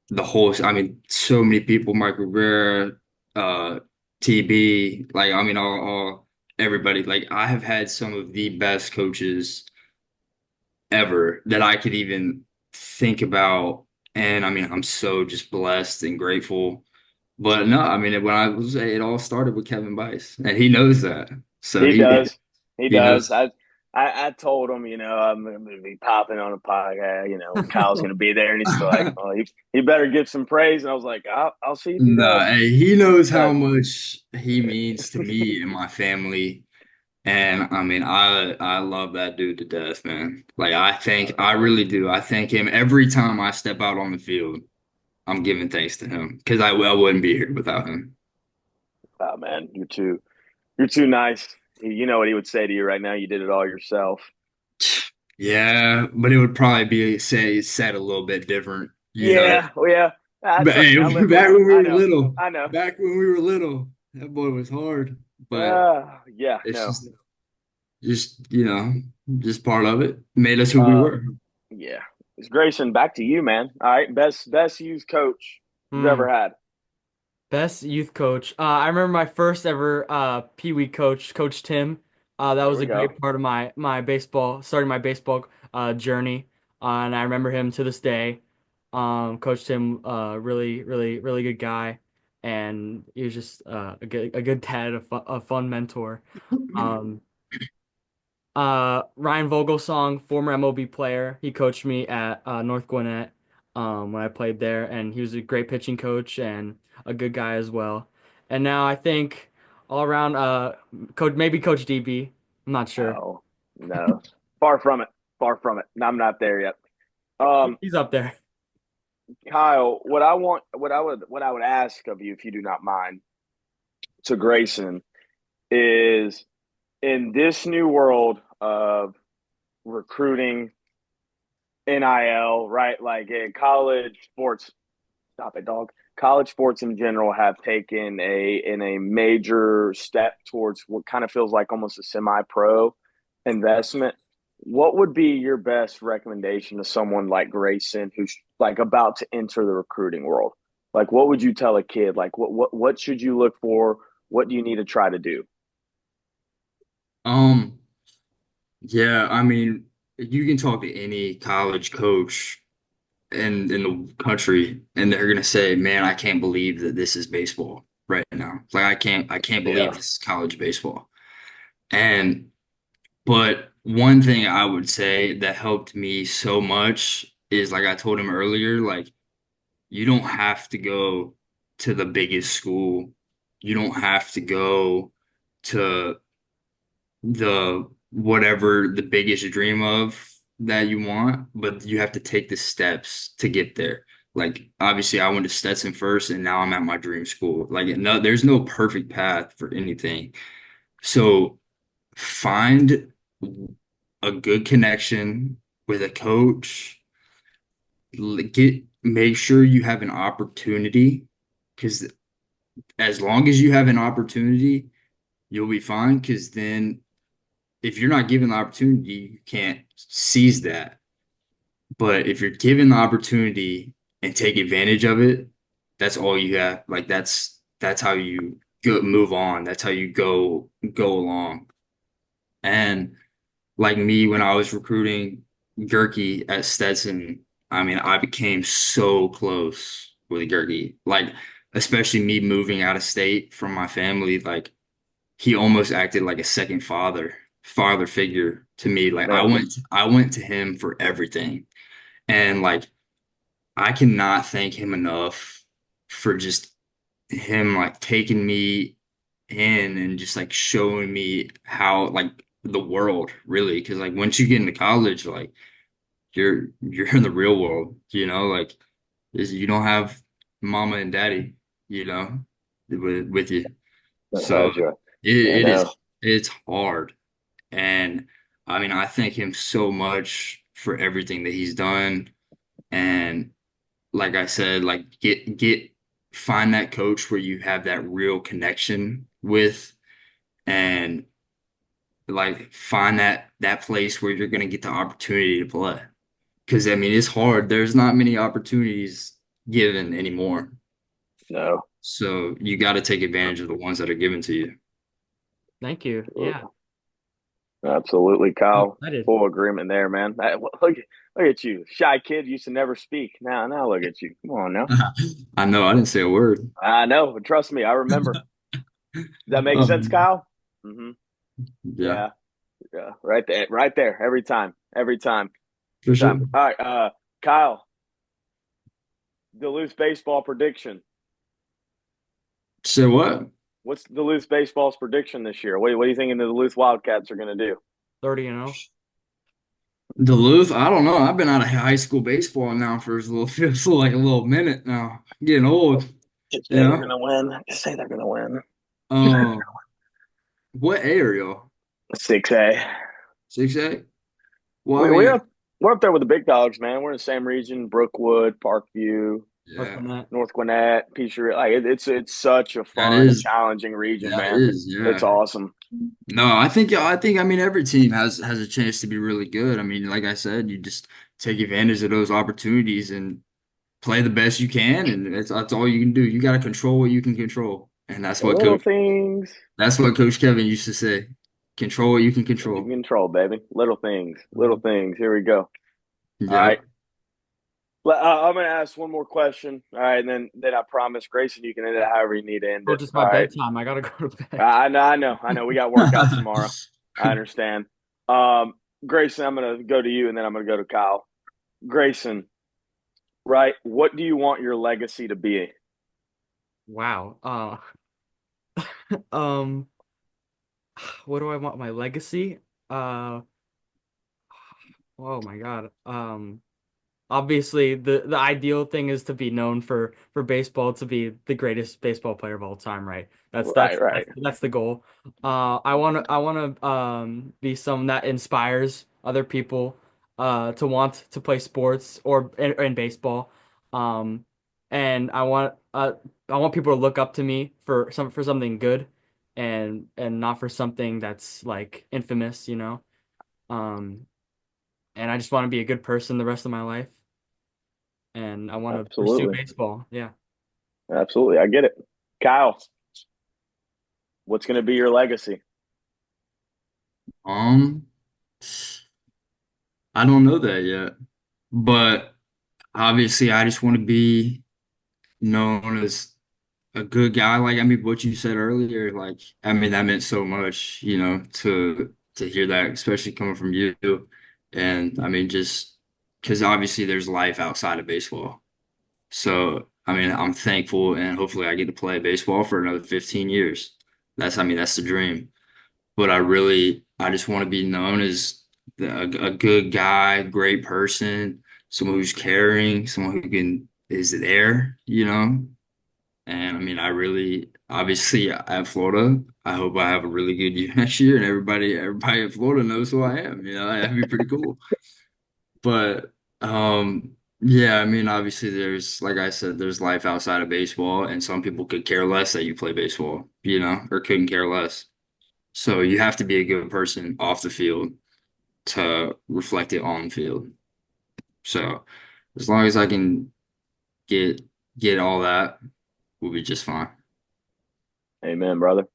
the whole. I mean, so many people, Mike Rivera, uh, TB, like I mean, all everybody. Like I have had some of the best coaches ever that I could even think about. And I mean, I'm so just blessed and grateful. But no, I mean, when I was, it all started with Kevin Bice, and he knows that. So He does. He he does. knows. I told him, I'm going to be popping on a podcast. Kyle's going to be there, and he's like, "Oh, he better give some praise." And I was like, "I'll see if he No, does." hey, he knows how But much he means to me and my family. And I mean, I love that dude to death, man. Like I really do. I thank him every time I step out on the field. I'm giving thanks to him because I wouldn't be here without him. oh man, you're too nice. You know what he would say to you right now. You did it all yourself. Yeah, but it would probably be said a little bit different, you know. Yeah, well, yeah. But Trust hey, me, I live with back him. when we I were know. little, I know. that boy was hard. But Yeah, it's no. just just part of it. Made us who we Uh, were. yeah. It's Grayson. Back to you, man. All right, best youth coach you've Hmm. ever had. Best youth coach. I remember my first ever Pee Wee coach, Coach Tim. That There was we a go. great part of my baseball, starting my baseball journey. And I remember him to this day. Coach Tim, really, really, really good guy, and he was just a good dad, a fun mentor. Um, Ryan Vogelsong, former MLB player, he coached me at North Gwinnett when I played there, and he was a great pitching coach and a good guy as well. And now I think all around, maybe Coach DB. I'm not sure. Oh no, far from it. Far from it. I'm not there yet. Um, He's up there. Kyle, what I would ask of you, if you do not mind, to Grayson is in this new world of recruiting, NIL, right? Like in college sports, stop it, dog. College sports in general have taken a major step towards what kind of feels like almost a semi-pro investment. What would be your best recommendation to someone like Grayson who's like about to enter the recruiting world? Like, what would you tell a kid? Like, what should you look for? What do you need to try to do? Um, yeah, I mean, you can talk to any college coach in the country, and they're gonna say, "Man, I can't believe that this is baseball right now. Like, I can't believe Yeah. this is college baseball." And but one thing I would say that helped me so much is like I told him earlier, like you don't have to go to the biggest school. You don't have to go to the whatever the biggest dream of that you want, but you have to take the steps to get there. Like obviously I went to Stetson first and now I'm at my dream school. Like no, there's no perfect path for anything. So find a good connection with a coach. Make sure you have an opportunity because as long as you have an opportunity, you'll be fine. Because then, if you're not given the opportunity, you can't seize that. But if you're given the opportunity and take advantage of it, that's all you have. Like that's how you move on. That's how you go along. And like me when I was recruiting Gerke at Stetson, I mean, I became so close with Gerke. Like, especially me moving out of state from my family, like he almost acted like a second father figure to me. Like Yeah. I went to him for everything. And like I cannot thank him enough for just him like taking me in and just like showing me how like the world really because like once you get into college like you're in the real world like you don't have mama and daddy you know with you That so has you. it, I it is know. it's hard and I mean, I thank him so much for everything that he's done. And like I said, like find that coach where you have that real connection with, and like find that place where you're gonna get the opportunity to play. Because I mean, it's hard. There's not many opportunities given anymore. No. So you got to take advantage of the ones that are given to you. Thank you. Yeah. Absolutely, I'm Kyle. excited. Full agreement there, man. Look at you, shy kid. Used to never speak. Now look at you. Come on now. I know, I didn't say a word. I know, but trust me, I remember. Does that make sense, Um, Kyle? Mm-hmm. yeah, Yeah, yeah. Right there. Every time, for every sure. time. All right, Kyle. Duluth baseball prediction. Say what? What's Duluth baseball's prediction this year? What do you think the Duluth Wildcats are going to do? 30-0. Duluth? I don't know. I've been out of high school baseball now for a little, feels like a little minute now. I'm getting old, Just you say they're know. going to win. Just say they're going to win. Um, what area? 6A. 6A? Well, I We mean, we're up there with the big dogs, man. We're in the same region: Brookwood, Parkview, North yeah, Gwinnett. North Gwinnett, Peachtree. Like it's such a that fun, is challenging region, that man. is, It's yeah. awesome. No, I mean every team has a chance to be really good. I mean, like I said, you just take advantage of those opportunities and play the best you can, and that's all you can do. You got to control what you can control, and The little things That's what Coach Kevin used to say. Control what you can you can control. control, baby. Little things, little Mhm. things. Here we go. All right. Yep. I'm going to ask one more question. All right, and then I promise, Grayson, you can end it however you need to end Oh, it. just All my right. bedtime. I gotta go to bed. I know. We got workouts tomorrow. I understand. Um, Grayson, I'm going to go to you, and then I'm going to go to Kyle. Grayson, right? What do you want your legacy to be? Wow. Um, what do I want my legacy? Uh, oh my God. Obviously the ideal thing is to be known for baseball, to be the greatest baseball player of all time, right? That's Right, that's right. that's that's the goal. I want to be someone that inspires other people to want to play sports or in baseball. Um and I want people to look up to me for something good and not for something that's like infamous, you know? Um and I just want to be a good person the rest of my life, and I want to pursue Absolutely. baseball. Yeah. Absolutely. I get it. Kyle, what's going to be your legacy? Um, I don't know that yet, but obviously, I just want to be known as a good guy. Like I mean, what you said earlier, like I mean, that meant so much, to hear that, especially coming from you. And I mean, just because obviously there's life outside of baseball. So, I mean, I'm thankful and hopefully I get to play baseball for another 15 years. I mean, that's the dream. But I just want to be known as a good guy, great person, someone who's caring, someone who is there. And I mean, obviously, at Florida, I hope I have a really good year next year, and everybody in Florida knows who I am. That'd be pretty cool. But yeah, I mean, obviously like I said, there's life outside of baseball, and some people could care less that you play baseball, or couldn't care less. So you have to be a good person off the field to reflect it on the field. So as long as I can get get all that, we'll be just fine. Amen, brother.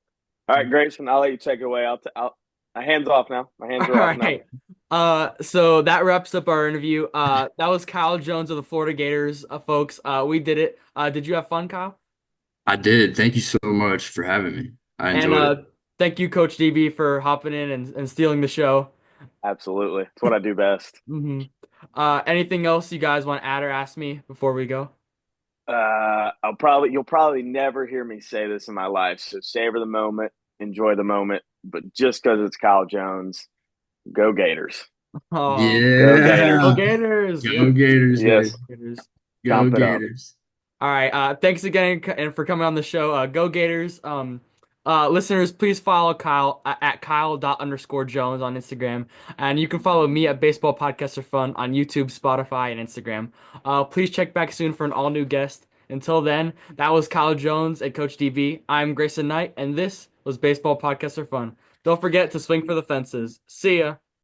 All right, Grayson, I'll let you take it away. My hands off now. My hands All are off now. right. So that wraps up our interview. That was Kyle Jones of the Florida Gators, folks. We did it. Did you have fun, Kyle? I did. Thank you so much for having me. I And enjoyed it. thank you, Coach DB, for hopping in and stealing the show. Absolutely. It's what I do best. hmm Anything else you guys want to add or ask me before we go? You'll probably never hear me say this in my life. So savor the moment, enjoy the moment. But just because it's Kyle Jones, go Gators. Oh, Go go Gators. Yeah. Gators! Go Yep. Gators, Yes. baby. Gators. Go Chomp it up. Gators. All right. Thanks again and for coming on the show. Go Gators. Listeners, please follow Kyle at Kyle._Jones on Instagram. And you can follow me at Baseball Podcasts Are Fun on YouTube, Spotify, and Instagram. Please check back soon for an all-new guest. Until then, that was Kyle Jones and Coach DB. I'm Grayson Knight, and this was Baseball Podcasts Are Fun. Don't forget to swing for the fences. See ya.